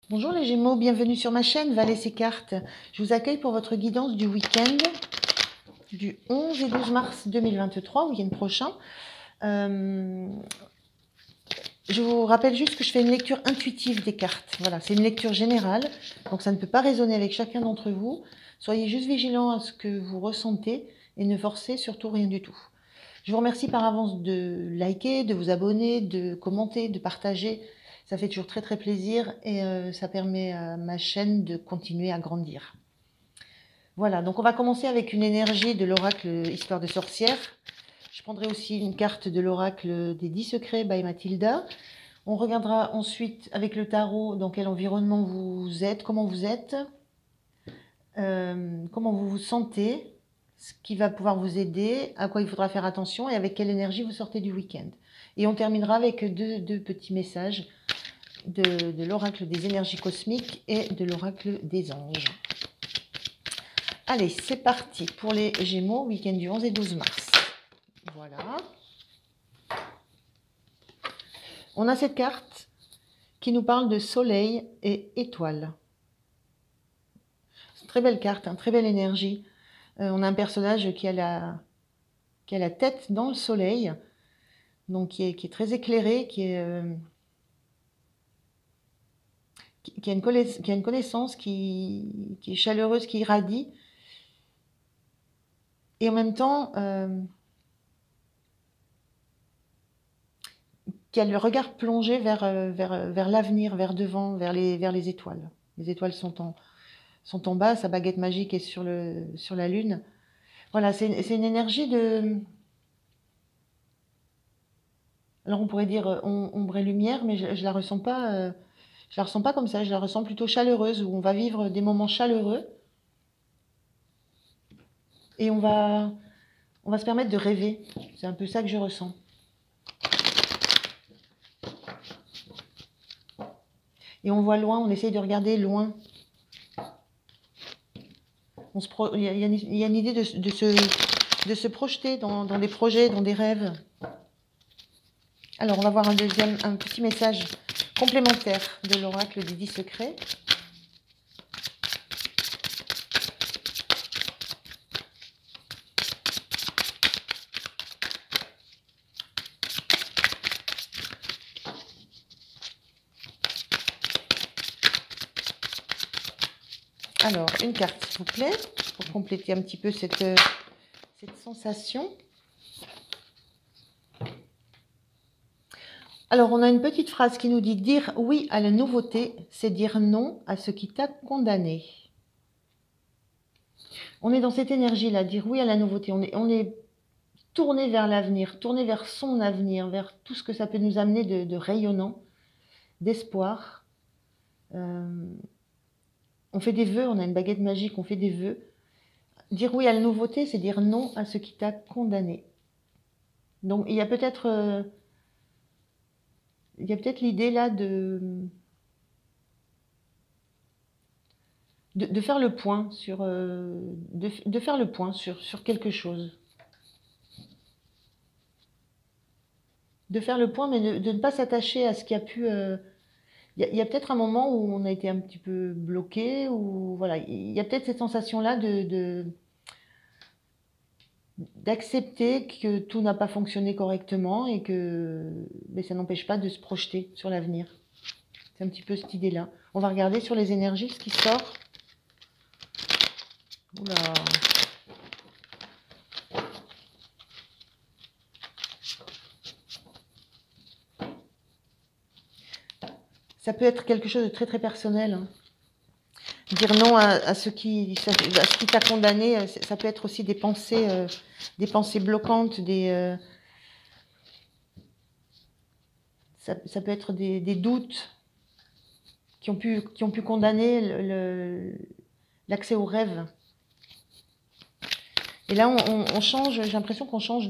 Bonjour les Gémeaux, bienvenue sur ma chaîne Valais et Cartes. Je vous accueille pour votre guidance du week-end du 11 et 12 mars 2023, week-end prochain. Je vous rappelle juste que je fais une lecture intuitive des cartes. Voilà, c'est une lecture générale, donc ça ne peut pas résonner avec chacun d'entre vous. Soyez juste vigilants à ce que vous ressentez et ne forcez surtout rien du tout. Je vous remercie par avance de liker, de vous abonner, de commenter, de partager. Ça fait toujours très très plaisir et ça permet à ma chaîne de continuer à grandir. Voilà, donc on va commencer avec une énergie de l'oracle Histoire de sorcière. Je prendrai aussi une carte de l'oracle des 10 secrets by Mathilda. On regardera ensuite avec le tarot dans quel environnement vous êtes, comment vous vous sentez, ce qui va pouvoir vous aider, à quoi il faudra faire attention et avec quelle énergie vous sortez du week-end. Et on terminera avec deux petits messages de l'oracle des énergies cosmiques et de l'oracle des anges. Allez, c'est parti pour les Gémeaux, week-end du 11 et 12 mars. Voilà. On a cette carte qui nous parle de soleil et étoile. C'est une très belle carte, très belle énergie. On a un personnage qui a la tête dans le soleil, donc qui est très éclairé, qui a une connaissance, qui est chaleureuse, qui irradie, et en même temps qui a le regard plongé vers l'avenir, vers devant, vers les étoiles. Les étoiles sont en bas, sa baguette magique est sur la lune. Voilà, c'est une énergie de... Alors on pourrait dire ombre et lumière, mais je la ressens pas. Je la ressens pas comme ça. Je la ressens plutôt chaleureuse, où on va vivre des moments chaleureux et on va se permettre de rêver. C'est un peu ça que je ressens. Et on voit loin, on essaye de regarder loin. Il y a une idée de se projeter dans des projets, dans des rêves. Alors, on va voir un petit message complémentaire de l'oracle des 10 secrets. Alors, une carte, s'il vous plaît, pour compléter un petit peu cette sensation. Alors, on a une petite phrase qui nous dit « Dire oui à la nouveauté, c'est dire non à ce qui t'a condamné ». On est dans cette énergie-là, dire oui à la nouveauté. On est tourné vers l'avenir, tourné vers son avenir, vers tout ce que ça peut nous amener de rayonnant, d'espoir. On fait des vœux, on a une baguette magique, on fait des vœux. Dire oui à la nouveauté, c'est dire non à ce qui t'a condamné. Donc, il y a peut-être l'idée là de faire le point sur de faire le point sur quelque chose. De faire le point, mais de ne pas s'attacher à ce qui a pu... Il y a peut-être un moment où on a été un petit peu bloqué, ou voilà, il y a peut-être cette sensation-là d'accepter que tout n'a pas fonctionné correctement et que mais ça n'empêche pas de se projeter sur l'avenir. C'est un petit peu cette idée-là. On va regarder sur les énergies ce qui sort. Oula. Ça peut être quelque chose de très très personnel. Hein. Dire non à ce qui t'a condamné, ça peut être aussi des pensées bloquantes, ça peut être des doutes qui ont pu condamner l'accès au rêve. Et là, on change, j'ai l'impression qu'on change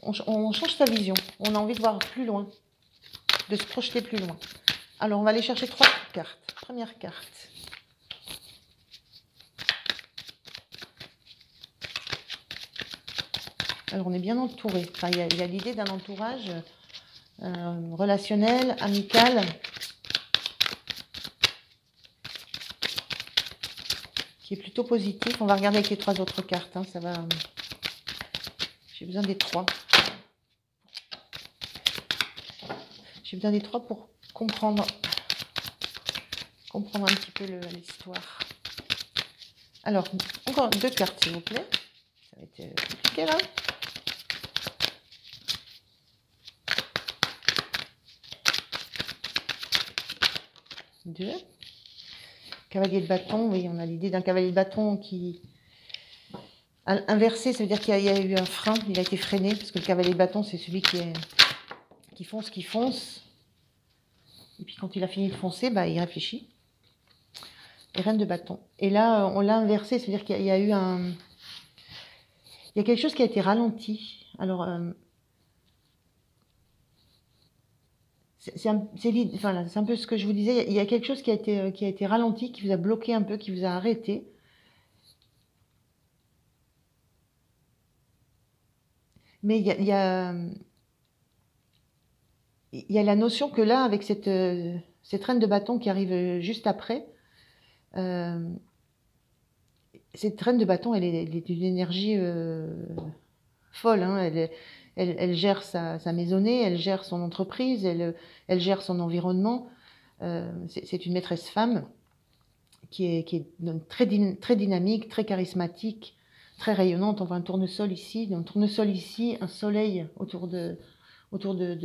on change sa vision. On a envie de voir plus loin, de se projeter plus loin. Alors, on va aller chercher 3 cartes. Première carte. Alors, on est bien entouré. Enfin, il y a l'idée d'un entourage. relationnel, amical. Qui est plutôt positif. On va regarder avec les 3 autres cartes. Hein, ça va. J'ai besoin des 3. J'ai besoin des 3 pour comprendre un petit peu l'histoire. Alors, encore 2 cartes, s'il vous plaît. Ça va être compliqué, là. Deux. Cavalier de bâton, oui, on a l'idée d'un cavalier de bâton qui... Inversé, ça veut dire qu'il y a eu un frein, il a été freiné, parce que le cavalier de bâton, c'est celui qui fonce. Et puis quand il a fini de foncer, bah, il réfléchit. Et reine de bâton. Et là, on l'a inversé, c'est-à-dire qu'il y a eu un... Il y a quelque chose qui a été ralenti. Alors, c'est un peu ce que je vous disais. Il y a quelque chose qui a été ralenti, qui vous a bloqué un peu, qui vous a arrêté. Mais il y a la notion que là, avec cette reine de bâton qui arrive juste après, cette reine de bâton, elle est d'une énergie folle. Hein. Elle gère sa maisonnée, elle gère son entreprise, elle gère son environnement. C'est une maîtresse femme qui est très dynamique, très charismatique, très rayonnante. On voit un tournesol ici, un soleil autour de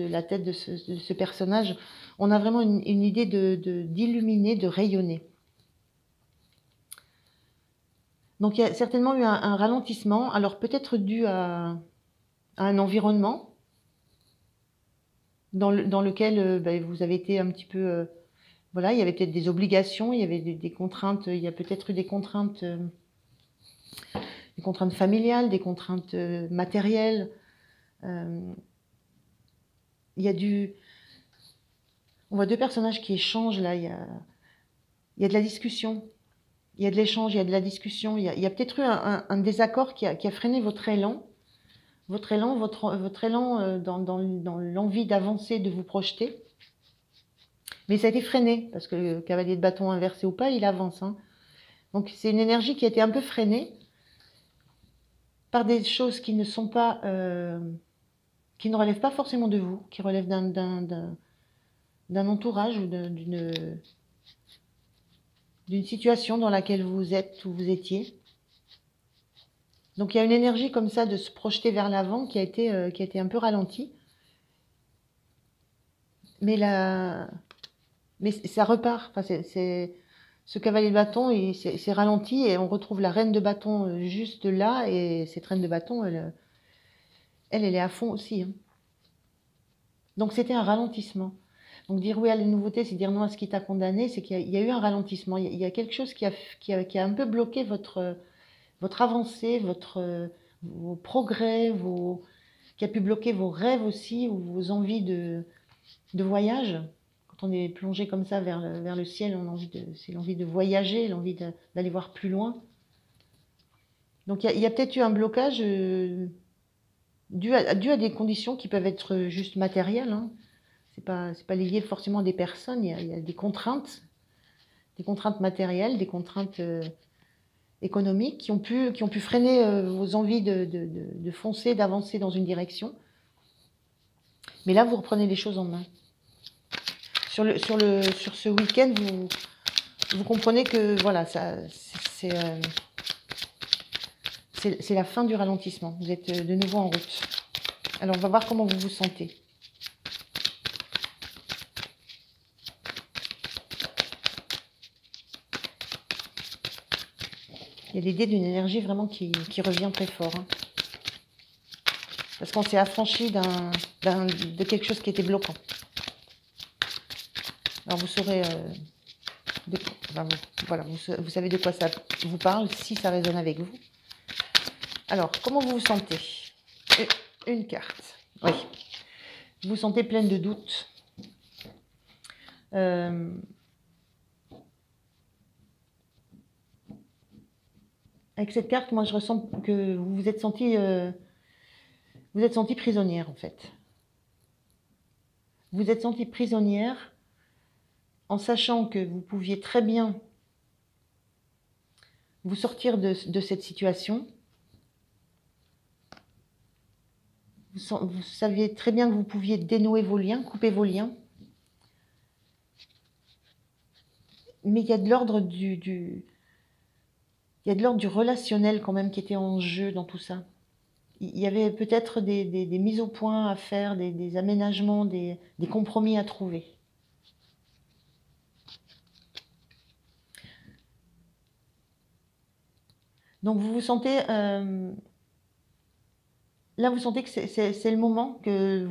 la tête de ce personnage. On a vraiment une idée d'illuminer, de rayonner. Donc il y a certainement eu un ralentissement, alors peut-être dû à un environnement dans lequel vous avez été un petit peu... voilà, il y avait peut-être des obligations, il y avait des contraintes, il y a peut-être eu des contraintes familiales, des contraintes matérielles. Il y a on voit 2 personnages qui échangent là, il y a de la discussion. Il y a de l'échange, il y a de la discussion. Il y a peut-être eu un désaccord qui a freiné votre élan. Votre élan dans l'envie d'avancer, de vous projeter. Mais ça a été freiné, parce que le cavalier de bâton inversé ou pas, il avance. Hein. Donc c'est une énergie qui a été un peu freinée par des choses qui ne sont pas... qui ne relèvent pas forcément de vous, qui relèvent d'un entourage ou d'une situation dans laquelle vous êtes ou vous étiez. Donc il y a une énergie comme ça de se projeter vers l'avant qui a été un peu ralentie. Mais ça repart. Enfin, ce cavalier de bâton, c'est ralenti et on retrouve la reine de bâton juste là. Et cette reine de bâton, elle est à fond aussi. Hein. Donc c'était un ralentissement. Donc dire oui à la nouveauté, c'est dire non à ce qui t'a condamné, c'est qu'il y a eu un ralentissement. Il y a quelque chose qui a un peu bloqué votre avancée, vos progrès, qui a pu bloquer vos rêves aussi, ou vos envies de voyage. Quand on est plongé comme ça vers le ciel, c'est l'envie de voyager, l'envie d'aller voir plus loin. Donc il y a peut-être eu un blocage dû à des conditions qui peuvent être juste matérielles. Hein. C'est pas lié forcément à des personnes, il y a des contraintes matérielles, des contraintes économiques qui ont pu freiner vos envies de foncer, d'avancer dans une direction. Mais là, vous reprenez les choses en main. Sur ce week-end, vous comprenez que voilà, c'est la fin du ralentissement. Vous êtes de nouveau en route. Alors, on va voir comment vous vous sentez. Il y a l'idée d'une énergie vraiment qui revient très fort. Hein. Parce qu'on s'est affranchi de quelque chose qui était bloquant. Alors vous saurez, vous savez de quoi ça vous parle, si ça résonne avec vous. Alors, comment vous vous sentez? Une carte. Oui. Vous vous sentez pleine de doutes. Avec cette carte, moi, je ressens que vous vous êtes sentie prisonnière, en fait. Vous êtes sentie prisonnière en sachant que vous pouviez très bien vous sortir de cette situation. Vous saviez très bien que vous pouviez dénouer vos liens, couper vos liens. Mais il y a de l'ordre il y a de l'ordre du relationnel quand même qui était en jeu dans tout ça. Il y avait peut-être des mises au point à faire, des aménagements, des compromis à trouver. Donc vous vous sentez... là, vous sentez que c'est le moment que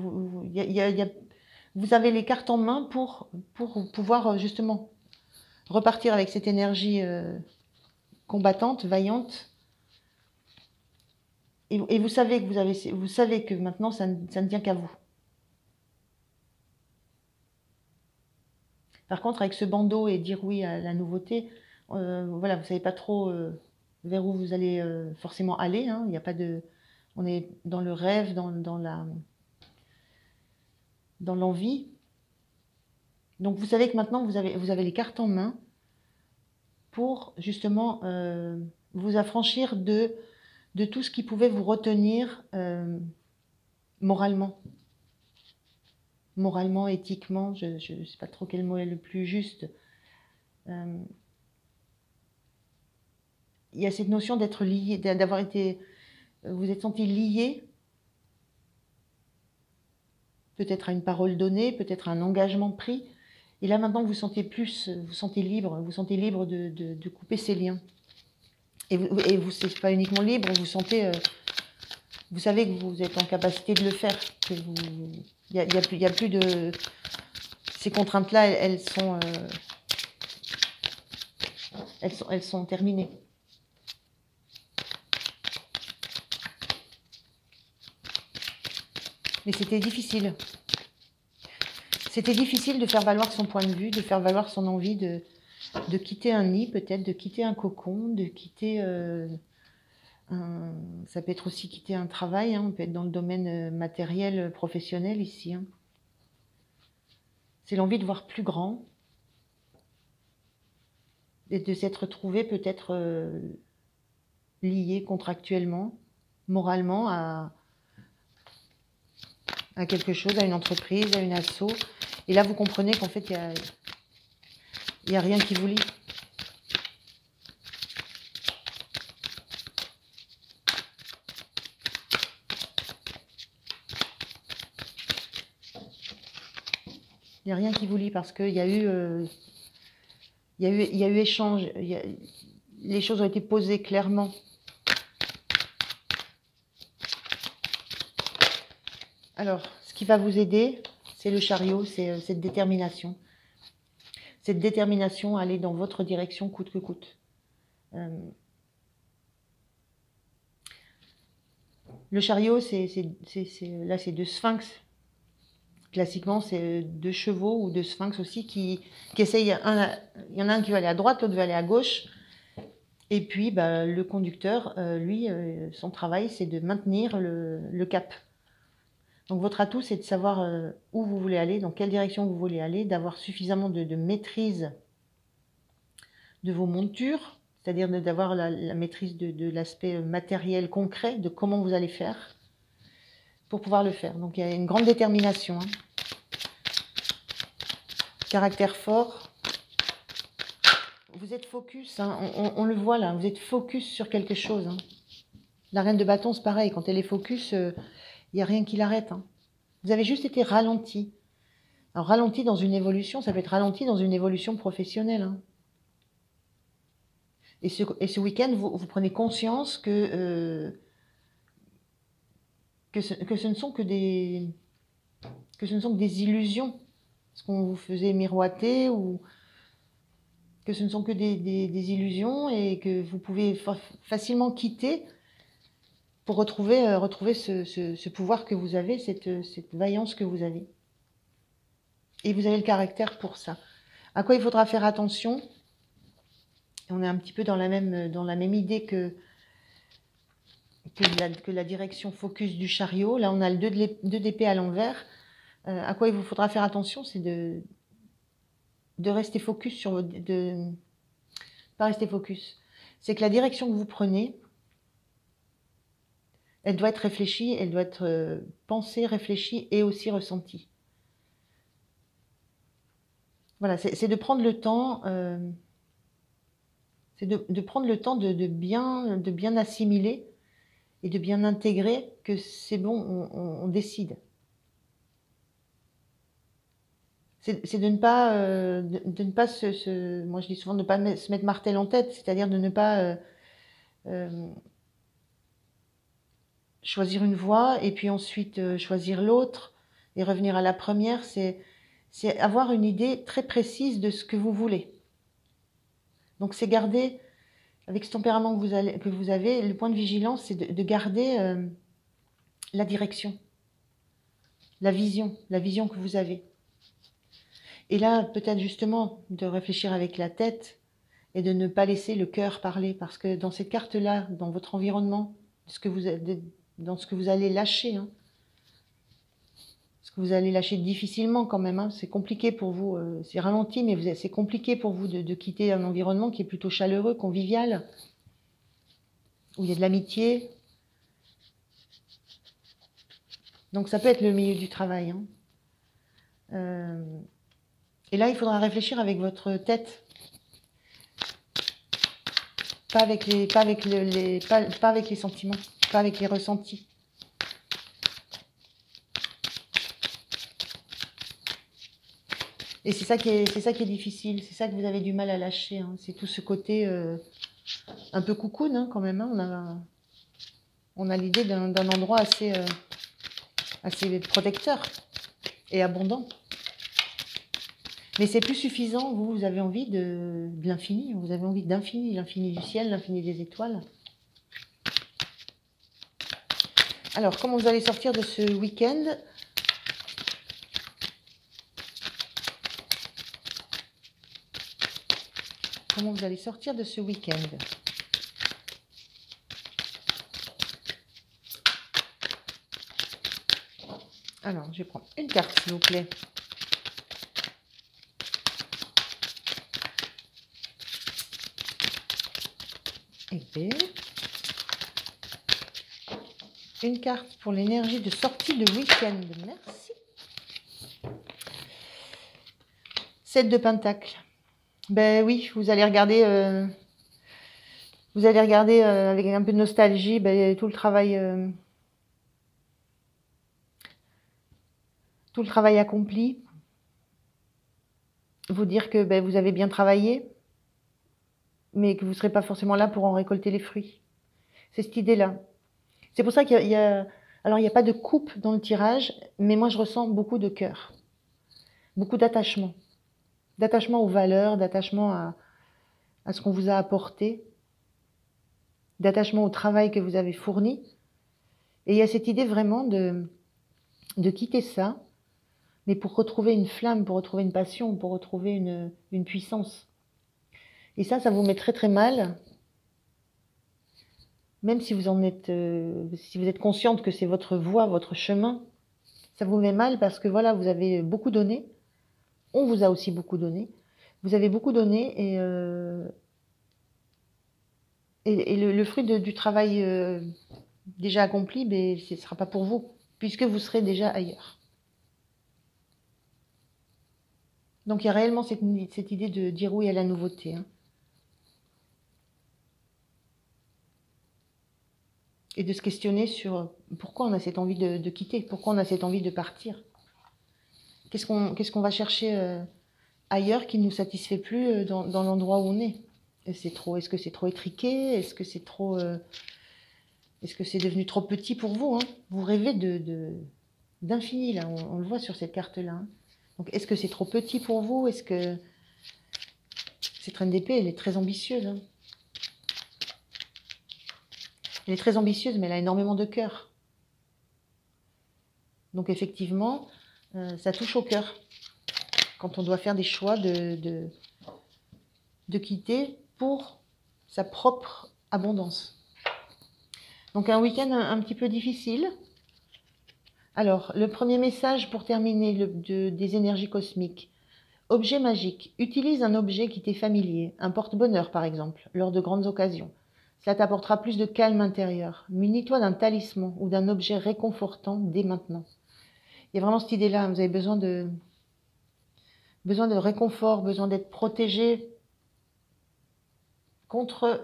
vous avez les cartes en main pour pouvoir justement repartir avec cette énergie combattante, vaillante. Et vous savez que vous savez que maintenant ça ne tient qu'à vous. Par contre, avec ce bandeau et dire oui à la nouveauté, voilà, vous savez pas trop vers où vous allez forcément aller. Hein. Il n'y a pas de, on est dans le rêve, dans l'envie. Donc vous savez que maintenant vous avez les cartes en main pour justement vous affranchir de tout ce qui pouvait vous retenir moralement. Moralement, éthiquement, je ne sais pas trop quel mot est le plus juste. Il y a cette notion d'être lié, d'avoir été... Vous êtes senti lié, peut-être à une parole donnée, peut-être à un engagement pris. Et là, maintenant, vous sentez libre, de couper ces liens. Et vous c'est pas uniquement libre, vous sentez... vous savez que vous êtes en capacité de le faire, que il y a plus de ces contraintes-là, elles sont terminées. Mais c'était difficile. C'était difficile de faire valoir son point de vue, de faire valoir son envie de quitter un nid, peut-être, de quitter un cocon, de quitter ça peut être aussi quitter un travail, hein, on peut être dans le domaine matériel, professionnel ici. Hein. C'est l'envie de voir plus grand et de s'être retrouvé peut-être lié contractuellement, moralement à quelque chose, à une entreprise, à une asso. Et là, vous comprenez qu'en fait, il y a rien qui vous lie. Il n'y a rien qui vous lie parce qu'il y a eu, échange. Les choses ont été posées clairement. Alors, ce qui va vous aider, c'est le chariot, c'est cette détermination. Cette détermination à aller dans votre direction coûte que coûte. Le chariot, là, c'est deux sphinx. Classiquement, c'est deux chevaux ou deux sphinx aussi qui essayent. Il y en a un qui veut aller à droite, l'autre veut aller à gauche. Et puis, le conducteur, lui, son travail, c'est de maintenir le cap. Donc, votre atout, c'est de savoir où vous voulez aller, dans quelle direction vous voulez aller, d'avoir suffisamment de maîtrise de vos montures, c'est-à-dire d'avoir la maîtrise de l'aspect matériel concret, de comment vous allez faire pour pouvoir le faire. Donc, il y a une grande détermination. Hein. Caractère fort. Vous êtes focus, hein. On le voit là, vous êtes focus sur quelque chose. Hein. La reine de bâton, c'est pareil, quand elle est focus, il n'y a rien qui l'arrête. Hein. Vous avez juste été ralenti. Alors, ralenti dans une évolution, ça peut être ralenti dans une évolution professionnelle. Hein. Et ce week-end, vous prenez conscience que ce ne sont que des illusions, ce qu'on vous faisait miroiter, ou que ce ne sont que des illusions et que vous pouvez facilement quitter pour retrouver ce pouvoir que vous avez, cette vaillance que vous avez. Et vous avez le caractère pour ça. À quoi il faudra faire attention? On est un petit peu dans la même idée que la direction focus du chariot. Là, on a le 2 d'épée à l'envers. À quoi il vous faudra faire attention, c'est de rester focus sur pas rester focus. C'est que la direction que vous prenez, elle doit être réfléchie, elle doit être pensée, réfléchie et aussi ressentie. Voilà, c'est de prendre le temps, c'est de prendre le temps de bien assimiler et de bien intégrer que c'est bon, on décide. C'est de ne pas, de ne pas moi je dis souvent de ne pas se mettre martel en tête, c'est-à-dire de ne pas choisir une voie et puis ensuite choisir l'autre et revenir à la première. C'est avoir une idée très précise de ce que vous voulez. Donc c'est garder, avec ce tempérament que vous avez, le point de vigilance, c'est de garder la direction, la vision que vous avez. Et là, peut-être justement, de réfléchir avec la tête et de ne pas laisser le cœur parler. Parce que dans cette carte-là, dans votre environnement, dans ce que vous allez lâcher, hein, ce que vous allez lâcher difficilement quand même, hein, c'est compliqué pour vous, c'est ralenti, mais c'est compliqué pour vous de quitter un environnement qui est plutôt chaleureux, convivial, où il y a de l'amitié. Donc ça peut être le milieu du travail, hein. Et là, il faudra réfléchir avec votre tête, pas avec les sentiments, pas avec les ressentis. Et c'est ça qui est difficile, c'est ça que vous avez du mal à lâcher, hein. C'est tout ce côté un peu coucoune, hein, quand même, hein. On a l'idée d'un endroit assez protecteur et abondant. Mais c'est plus suffisant, vous avez envie de l'infini, vous avez envie d'infini, l'infini du ciel, l'infini des étoiles. Alors, comment vous allez sortir de ce week-end ? Comment vous allez sortir de ce week-end ? Alors, je vais prendre une carte, s'il vous plaît. Épée. Une carte pour l'énergie de sortie de week-end. Merci. 7 de Pentacle. Ben oui, vous allez regarder avec un peu de nostalgie tout le travail accompli. Vous dire que vous avez bien travaillé, mais que vous ne serez pas forcément là pour en récolter les fruits. C'est cette idée-là. C'est pour ça qu'il y a... Alors, il n'y a pas de coupe dans le tirage, mais moi, je ressens beaucoup de cœur. Beaucoup d'attachement. D'attachement aux valeurs, d'attachement à ce qu'on vous a apporté, d'attachement au travail que vous avez fourni. Et il y a cette idée vraiment de quitter ça, mais pour retrouver une flamme, pour retrouver une passion, pour retrouver une puissance. Et ça vous met très très mal, même si vous êtes consciente que c'est votre voie, votre chemin, ça vous met mal parce que voilà, vous avez beaucoup donné, on vous a aussi beaucoup donné, vous avez beaucoup donné et le fruit du travail déjà accompli, ce ne sera pas pour vous, puisque vous serez déjà ailleurs. Donc il y a réellement cette idée de dire oui à la nouveauté, hein. Et de se questionner sur pourquoi on a cette envie de quitter, pourquoi on a cette envie de partir. Qu'est-ce qu'on va chercher ailleurs qui ne nous satisfait plus dans l'endroit où on est. Est-ce que c'est trop étriqué? Est-ce que c'est devenu trop petit pour vous, hein? Vous rêvez d'infini, là, on le voit sur cette carte-là, hein. Donc, est-ce que c'est trop petit pour vous? Est-ce que cette reine d'épée, elle est très ambitieuse, hein. Elle est très ambitieuse, mais elle a énormément de cœur. Donc, effectivement, ça touche au cœur. Quand on doit faire des choix de quitter pour sa propre abondance. Donc, un week-end un petit peu difficile, Alors, le premier message pour terminer des énergies cosmiques. Objet magique. Utilise un objet qui t'est familier, un porte-bonheur par exemple, lors de grandes occasions. Cela t'apportera plus de calme intérieur. Munis-toi d'un talisman ou d'un objet réconfortant dès maintenant. Il y a vraiment cette idée-là, vous avez besoin de réconfort, besoin d'être protégé contre,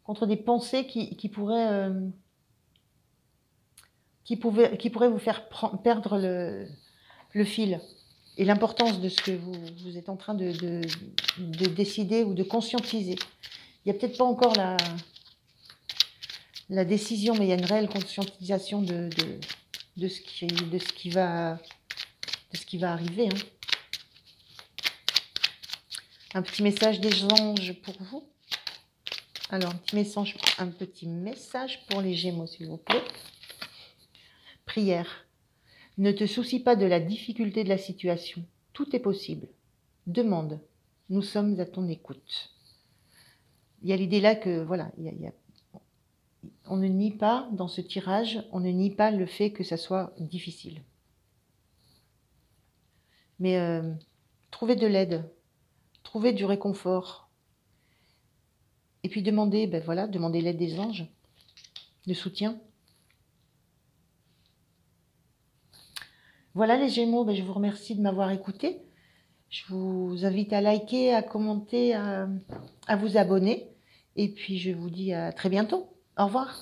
contre des pensées qui pourraient vous faire perdre le fil et l'importance de ce que vous êtes en train de décider ou de conscientiser. Il n'y a peut-être pas encore la décision, mais il y a une réelle conscientisation de ce qui va arriver. Hein. Un petit message des anges pour vous. Alors, un petit message pour les Gémeaux, s'il vous plaît. Prière. Ne te soucie pas de la difficulté de la situation. Tout est possible. Demande. Nous sommes à ton écoute. Il y a l'idée là que, voilà, on ne nie pas, dans ce tirage, on ne nie pas le fait que ça soit difficile. Mais trouvez de l'aide, trouvez du réconfort. Et puis demandez, demandez l'aide des anges, le soutien. Voilà les Gémeaux, je vous remercie de m'avoir écouté. Je vous invite à liker, à commenter, à vous abonner. Et puis je vous dis à très bientôt. Au revoir.